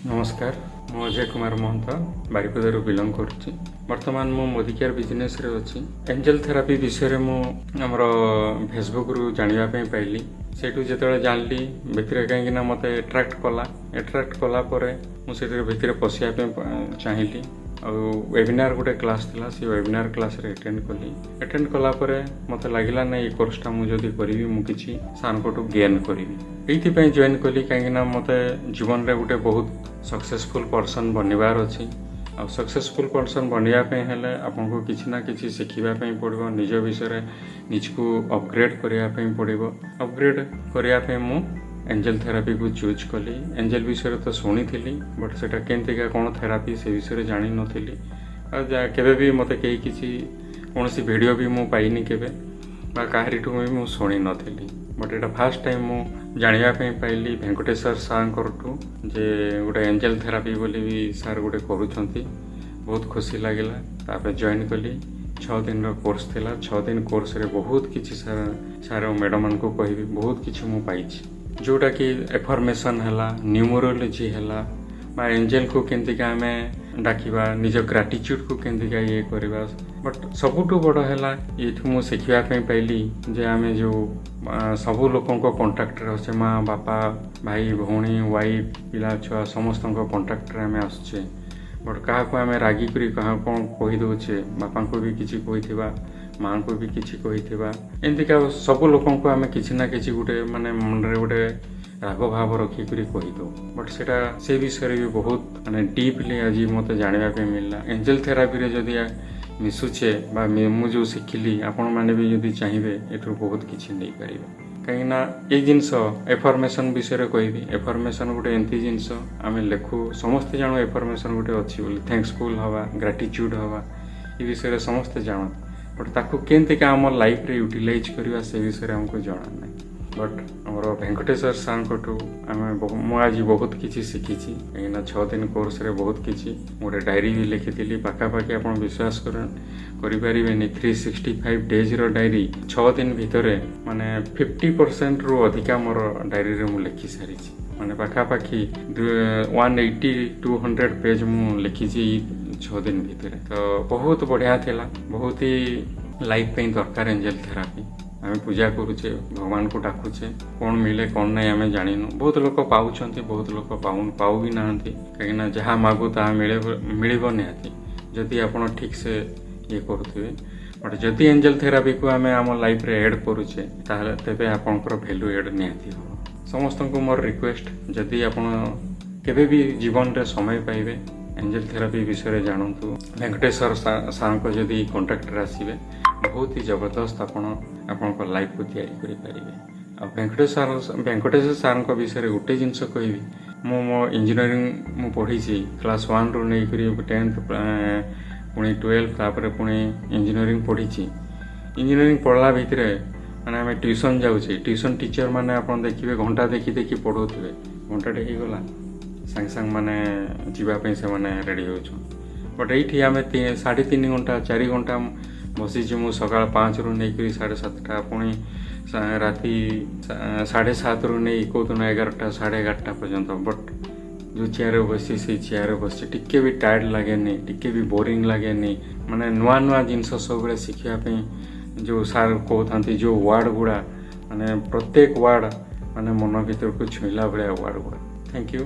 नमस्कार मु अजय कुमार महंत बारिपदारू बिलंग करुच्ची बर्तमान मु मोदी केयर बिजनेस रे अच्छी एंजल थेरापी विषय में आमर फेसबुक रु जानापी पाइली सेठू जो जानली भितर कहीं मत एट्राक्ट कला भितर पशिया चाहिए वेबिनार गोटे क्लास थिला से वेबिनार क्लास रे अटेंड कला मत लगला ना ये कोर्सटा मुझे करी मुझे सार को गेन करी ये जॉइन कली कहीं मत जीवन रे गोटे बहुत सक्सेसफुल पर्सन बनवार अच्छी आ सक्सेसफुल पर्सन बनवाई हेले आपको किसी ना किसी शिखापी पड़ो निज विषय निजको अपग्रेड करने पड़ो अपग्रेड करने मु एंजल थेरापी को चूज कली एंजल विषय तो शुणी थी बट सेटा केमतीका कौन थेरापी से विषय जानी नी केवे भी मत कहीं किसी कौन सी वीडियो भी मु पाइनी केवे कहारी भी मु शुणी नी बट एटा फास्ट टाइम मु जानापी पाइली वेंकटेश्वर सार जे गोटे एंजल थेरापी बोली भी सार गोटे करुँच बहुत खुशी लगिला तापर जॉइन कली 6 दिन कोर्स थिला 6 दिन कोर्स रे बहुत किसी सार मैडम मान को कहि बहुत किसी मु पाइछि जोटा कि एफर्मेशन है न्यूमरोलोजी है एंजल को केमती आम डाकिबा निज ग्राटिट्यूड को केमती ये करवा बट सबुठ बड़ है ये मुझे शिखापी पाइली जे आम जो सबू लोक कंटाक्ट अच्छे माँ बापा भाई भौणी वाइफ पिला छुआ समस्त कंटाक्ट आम आसुचे बट क्या आम रागिक क्या कौन कहीदे बापा को भी किसी कही माँ को भी किसी कही एमतीका सब लोक आम किसी ना कि गोटे माने मन गोटे राग भाव रखिक कहीदे बट से विषय भी बहुत माने डीपली आज मत जानवाप मिलला एंजल थेरापी रे जदि मिसुचे मु जो शिखिली आपण मैंने भी जदि चाहिए एठू बहुत किसी नहीं पारे कहीं ये जिनस एफर्मेशन विषय कहबी एफर्मेशन गोटे एमती जिनस आम लेखु समस्ते जाणु एफर्मेशन गोटे अच्छी बोली थैंक्सफुल हवा ग्राटिट्यूड हवा ये विषय समस्ते जान बट ताकू केमतीका आम लाइफ रे यूटिलाइज करवा से विषय हमको जना ना बट आमर वेंकटेश्वर सार आम आज बहुत किसी शिखी कहीं 6 दिन कोर्स रे बहुत किसी गोटे डायरी भी लिखी पाखापाखि आप विश्वास करें 365 डेज रो डायरी 6 दिन भितर माने 50% रु अधिका मोर डायरी रे मु लिखि सारी माने पाखापाखि 180-200 पेज मु लिखी 6 दिन भितर तो बहुत बढ़िया थिला बहुत ही लाइफ पे दरकार एंजल थेरापी आम पूजा करुचे भगवान को डाकुचे कौन मिले कौन नहीं आम जानिनु बहुत लोग पाँच बहुत लोग पाऊ भी ना कहीं जहाँ मागू ता मिल निहाती जदि आप ठीक से ये करुवे बट जदि एंजल थेरापी को आम आम लाइफ रे एड करुचे तेरे आपंकर भैल्यू एड निहाती हो समस्त को मोर रिक्वेस्ट जदि आप केवे भी जीवन रे समय पाइबे एंजल थेरापी विषय जानतु वेंकटेश्वर सार को जदि कंटाक्ट आसवे बहुत ही जबरदस्त आप लाइफ को तैयारी करें वेंकटेश्वर सार विषय गोटे जिनस कहि मो इंजीनियरिंग मु पढ़ी क्लास 1 रु नहीं 10th पुणी 12 तापर पुणी इंजीनियरिंग पढ़ी इंजीनियरिंग पढ़ला भितर माने आम ट्यूशन जाऊे ट्यूशन टीचर माने आप देखिए घंटा देखी देखी पढ़ाऊे घंटाटे होगला सांग सांग माने जीवाई से माने रेडी हो बट ये आम 3.5 घंटा 4 घंटा बसी सका 5 रु नहीं 7:30 पुणी राति 7:30 रु नहीं कौन 11टा 11:30 पर्यंत बट जो चेयर बसी से चेयर बस टिके भी टायर्ड लगे टिके भी बोरिंग लगे माने नुआ नुआ जिनस सब शिखापी जो सार कहते जो वार्ड गुड़ा माने प्रत्येक वार्ड माने मन भर को छुईला भाया वार्ड गुड़ा थैंक यू।